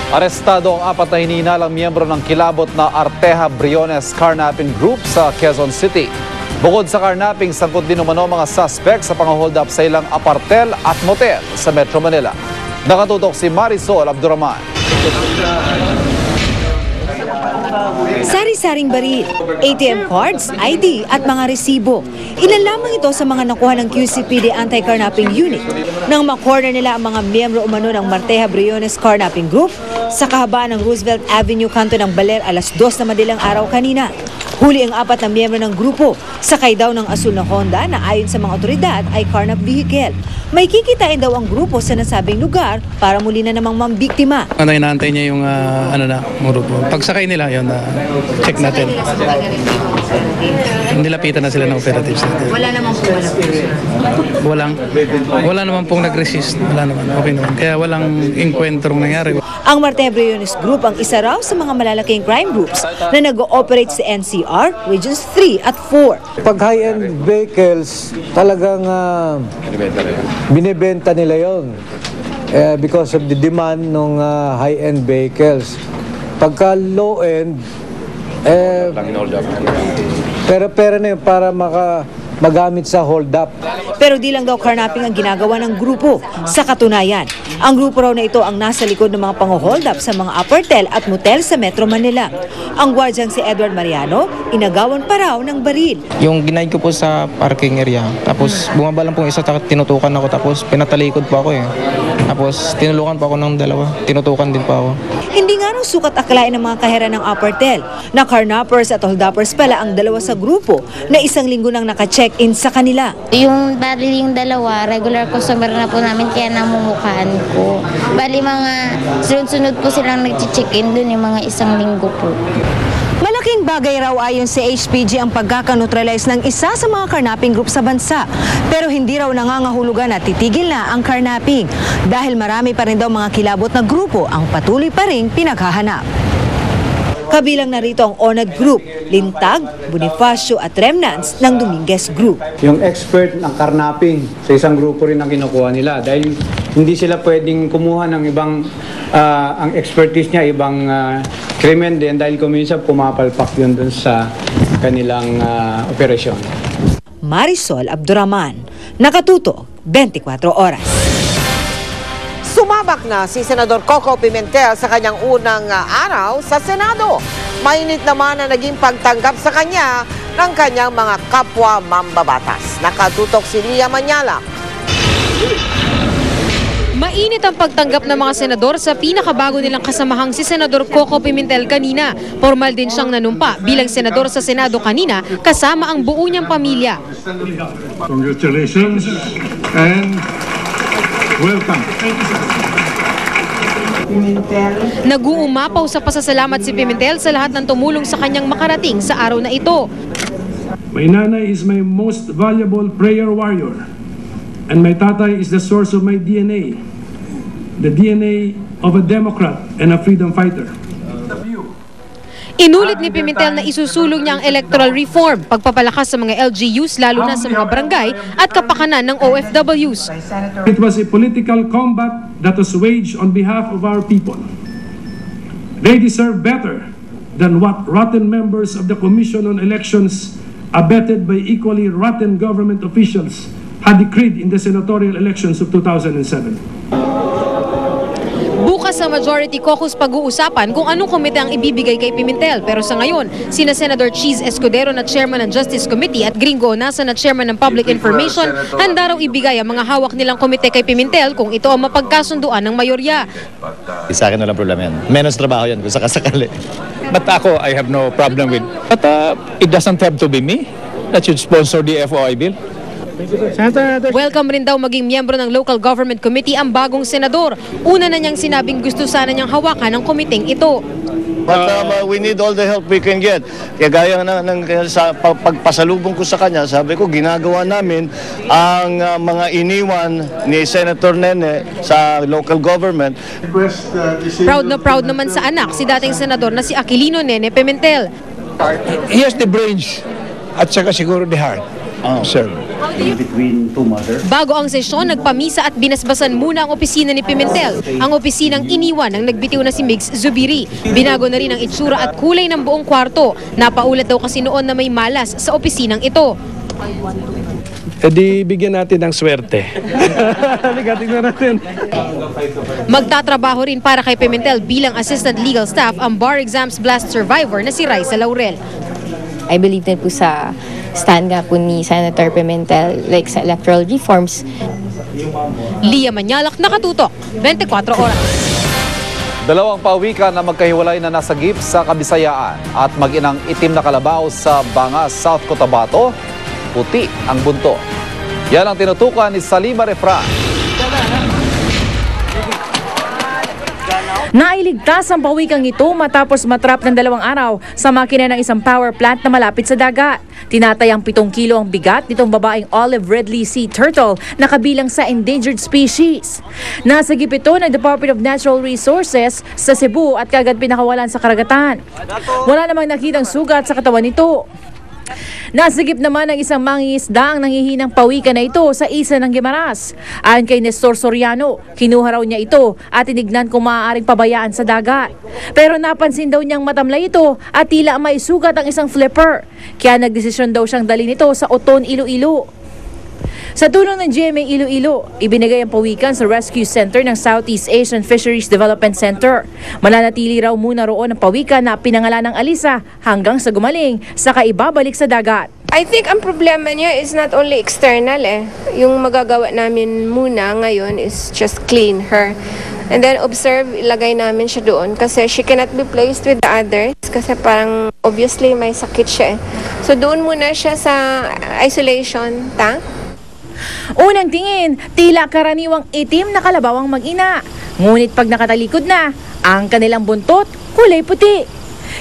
Arestado ang 4 na hinihinalang miyembro ng kilabot na Arteja Briones Carnapping Group sa Quezon City. Bukod sa carnapping, sangkot din umano mga suspect sa pang-hold up sa ilang apartel at motel sa Metro Manila. Nakatutok si Marisol Abduraman. Sari-saring baril, ATM cards, ID at mga resibo. Ilan lamang ito sa mga nakuha ng QCPD Anti-Carnapping Unit nang makorner nila ang mga miyembro umano ng Arteja Briones Carnapping Group sa kahabaan ng Roosevelt Avenue, kanto ng Baler, alas 2 na madaling araw kanina. Huli ang 4 na miyembro ng grupo, sakay daw ng asul na Honda na ayon sa mga otoridad ay carnap vehicle. May kikitain daw ang grupo sa nasabing lugar para muli na namang mambiktima. Inaantay niya yung grupo. Pagsakay nila, yun, check natin. Nilapitan na sila ng operatives natin. Wala namang Wala naman pong nag-resist. Wala naman. Okay naman. Kaya walang engkwentrong nangyari. Ang Arteja Briones Group ang isa raw sa mga malalaking crime groups na nag-ooperate sa NCR, Regions 3 at 4. Pag high-end vehicles, talagang binibenta nila yon because of the demand ng high-end vehicles. Pagka low-end, pera na yun para magamit sa hold-up. Pero di lang daw carnapping ang ginagawa ng grupo. Sa katunayan, ang grupo raw na ito ang nasa likod ng mga pang-hold up sa mga apartel at motel sa Metro Manila. Ang gwardyang si Edward Mariano, inagawan pa raw ng baril. Yung ginaid ko po sa parking area, tapos bumaba lang pong isa, tinutukan ako, tapos pinatalikod po ako Tapos tinulungan pa ako ng dalawa, tinutukan din pa ako. Hindi nga raw sukat akalain ng mga kahera ng apartel na carnappers at hold-uppers pala ang dalawa sa grupo na isang linggo nang naka-check-in sa kanila. Yung baril yung dalawa, regular customer na po namin kaya namumukhaan ko. Bali mga sunod-sunod po silang nag-check-in dun yung mga isang linggo po. Malaking bagay raw ayon sa HPG ang pagkaka-neutralize ng isa sa mga carnapping group sa bansa. Pero hindi raw nangangahulugan na titigil na ang carnapping dahil marami pa rin daw mga kilabot na grupo ang patuloy pa ring pinaghahanap. Kabilang narito ang ONAD Group, Lintag, Bonifacio at remnants ng Dominguez Group. Yung expert ng carnapping sa isang grupo rin ang kinukuha nila dahil hindi sila pwedeng kumuha ng ibang, ang expertise niya, ibang krimen din dahil kuminsan pumapalpak yun dun sa kanilang operasyon. Marisol Abduraman, Nakatutok, 24 Oras. Sumabak na si Senador Coco Pimentel sa kanyang unang araw sa Senado. Mainit naman na naging pagtanggap sa kanya ng kanyang mga kapwa mambabatas. Nakatutok si Lia Manyala. Mainit ang pagtanggap ng mga senador sa pinakabago nilang kasamahang si Senador Coco Pimentel kanina. Formal din siyang nanumpa bilang senador sa Senado kanina kasama ang buo niyang pamilya. Congratulations and welcome. Nag-uumapaw sa pasasalamat si Pimentel sa lahat ng tumulong sa kanyang makarating sa araw na ito. My nanay is my most valuable prayer warrior and my tatay is the source of my DNA, the DNA of a Democrat and a freedom fighter. Inulit ni Pimentel na isusulong niya ang electoral reform, pagpapalakas sa mga LGUs lalo na sa mga barangay at kapakanan ng OFWs. It was a political combat that was waged on behalf of our people. They deserve better than what rotten members of the Commission on Elections, abetted by equally rotten government officials, had decreed in the senatorial elections of 2007. Bukas sa Majority Caucus pag-uusapan kung anong komite ang ibibigay kay Pimentel. Pero sa ngayon, sina Senator Cheese Escudero na chairman ng Justice Committee at Gringo Onasa na chairman ng Public Information, handa raw ibigay ang mga hawak nilang komite kay Pimentel kung ito ang mapagkasunduan ng mayorya. Sa akin walang problema yan. Menos trabaho yan kung sakasakali. But ako, I have no problem with. But it doesn't have to be me that should sponsor the FOI bill. Welcome rin daw maging miyembro ng Local Government Committee ang bagong senador. Una na niyang sinabing gusto sana niyang hawakan ng komiteng ito. But we need all the help we can get. Kaya gaya sa pagpasalubong ko sa kanya, sabi ko ginagawa namin ang mga iniwan ni Senator Nene sa local government. Proud naman sa anak si dating senador na si Aquilino Nene Pimentel. He has the brains at saka siguro the heart, sir. between two mothers. Bago ang sesyon, nagpamisa at binasbasan muna ang opisina ni Pimentel, ang opisinang iniwan ng nagbitiw na si Migs Zubiri. Binago na rin ang itsura at kulay ng buong kwarto. Napaulat daw kasi noon na may malas sa opisinang ito. E di bigyan natin ng swerte. Halika, tingnan natin. Magtatrabaho rin para kay Pimentel bilang assistant legal staff ang bar exams blast survivor na si Raisa Laurel. I believe din po sa stand nga po ni Senator Pimentel like sa electoral reforms. Lia Manyalak, Nakatutok, 24 oras. Dalawang pawikan na magkahiwalay na nasagip sa Kabisayaan at mag-inang itim na kalabaw sa Bangas, South Cotabato, puti ang bunto. Yan ang tinutukan ni Salima Refran. Nailigtas ang pawikang ito matapos matrap ng 2 araw sa makina ng isang power plant na malapit sa dagat. Tinatayang 7 kilo ang bigat nitong babaeng olive ridley sea turtle na kabilang sa endangered species. Nasagip ito ng Department of Natural Resources sa Cebu at kagad pinakawalan sa karagatan. Wala namang nakitang sugat sa katawan nito. Nasagip naman ng isang mangingisda ang nanghihinang pawikan na ito sa isa ng Guimaras. Ayon kay Nestor Soriano, kinuha raw niya ito at tinignan kung maaaring pabayaan sa dagat. Pero napansin daw niyang matamlay ito at tila may sugat ang isang flipper. Kaya nagdesisyon daw siyang dalhin ito sa Oton, Iloilo. Sa tulong ng GMA Iloilo, ibinigay ang pawikan sa Rescue Center ng Southeast Asian Fisheries Development Center. Mananatili raw muna roon ang pawikan na pinangalan ng Alisa hanggang sa gumaling, saka ibabalik sa dagat. I think ang problema niya is not only external Yung magagawa namin muna ngayon is just clean her. And then observe, ilagay namin siya doon kasi she cannot be placed with the others kasi parang obviously may sakit siya So doon muna siya sa isolation tank. Unang tingin, tila karaniwang itim na kalabaw ang mag-ina. Ngunit pag nakatalikod na, ang kanilang buntot, kulay puti.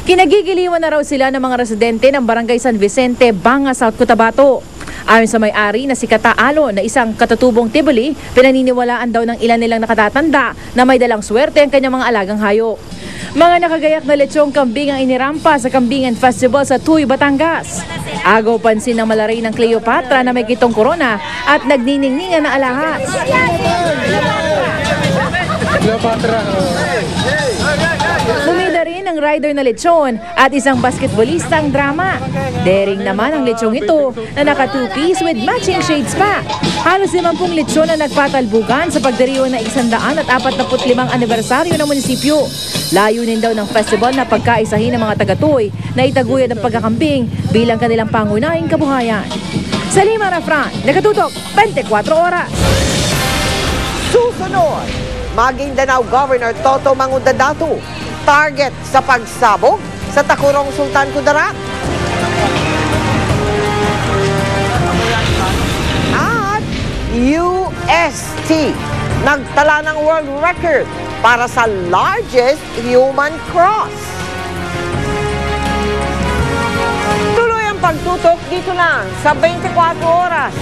Kinagigiliwan na raw sila ng mga residente ng Barangay San Vicente, Bangas, South Cotabato. Ayon sa may-ari na si Kataalo na isang katatubong tibuli, pinaniniwalaan daw ng ilan nilang nakatatanda na may dalang swerte ang kanyang mga alagang hayop. Mga nakagayak na lechong kambing ang inirampa sa Kambingan Festival sa Tuy, Batangas. Agaw pansin ng malaray ng Cleopatra na may 7 korona at nagniningningan na alahas. Cleopatra. Bumida rin ang rider na lechon at isang basketballista ang drama. Daring naman ang lechong ito na naka 2-piece with matching shades pa. Halos 50 lechon na nagpatalbugan sa pagdiriwang ng 145 anibersaryo ng munisipyo. Layunin daw ng festival na pagkaisahin ng mga taga-Tuy na itaguyod ang pagkakambing bilang kanilang pangunahing kabuhayan. Salima Refran, Nakatutok, 24 oras. Susunod, Maguindanao Governor Toto Mangudadato, target sa pagsabog sa Takurong Sultan Kudarat. At UST, nagtala ng world record para sa largest human cross. Tuloy ang pagtutok dito lang sa 24 oras.